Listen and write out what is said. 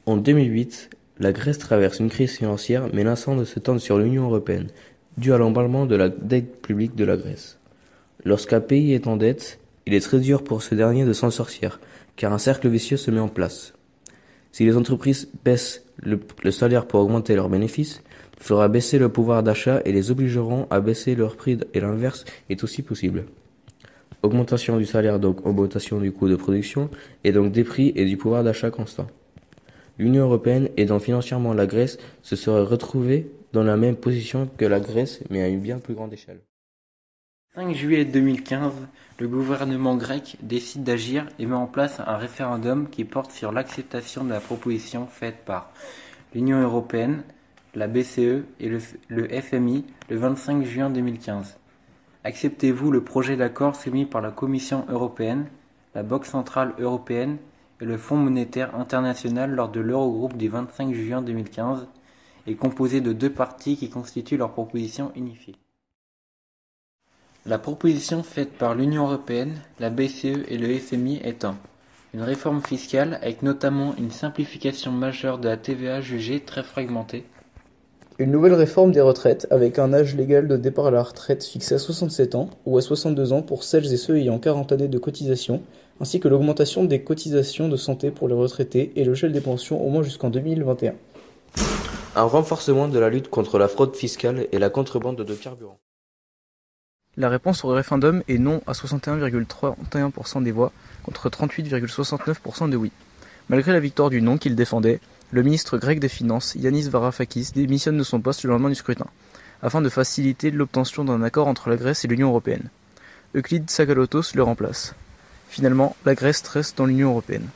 En 2008, la Grèce traverse une crise financière menaçant de s'étendre sur l'Union européenne, due à l'emballement de la dette publique de la Grèce. Lorsqu'un pays est en dette, il est très dur pour ce dernier de s'en sortir, car un cercle vicieux se met en place. Si les entreprises baissent le salaire pour augmenter leurs bénéfices, il fera baisser le pouvoir d'achat et les obligeront à baisser leurs prix et l'inverse est aussi possible. Augmentation du salaire donc augmentation du coût de production et donc des prix et du pouvoir d'achat constant. L'Union européenne aidant financièrement la Grèce se serait retrouvée dans la même position que la Grèce mais à une bien plus grande échelle. 5 juillet 2015, le gouvernement grec décide d'agir et met en place un référendum qui porte sur l'acceptation de la proposition faite par l'Union européenne, la BCE et le FMI le 25 juin 2015. Acceptez-vous le projet d'accord soumis par la Commission européenne, la Banque centrale européenne et le Fonds monétaire international lors de l'Eurogroupe du 25 juin 2015 est composé de 2 parties qui constituent leur proposition unifiée. La proposition faite par l'Union européenne, la BCE et le FMI étant une réforme fiscale avec notamment une simplification majeure de la TVA jugée très fragmentée, une nouvelle réforme des retraites avec un âge légal de départ à la retraite fixé à 67 ans ou à 62 ans pour celles et ceux ayant 40 années de cotisation, ainsi que l'augmentation des cotisations de santé pour les retraités et le gel des pensions au moins jusqu'en 2021. Un renforcement de la lutte contre la fraude fiscale et la contrebande de carburant. La réponse au référendum est non à 61,31% des voix contre 38,69% de oui. Malgré la victoire du non qu'il défendait, le ministre grec des Finances, Yannis Varoufakis, démissionne de son poste le lendemain du scrutin, afin de faciliter l'obtention d'un accord entre la Grèce et l'Union européenne. Euclide Tsakalotos le remplace. Finalement, la Grèce reste dans l'Union européenne.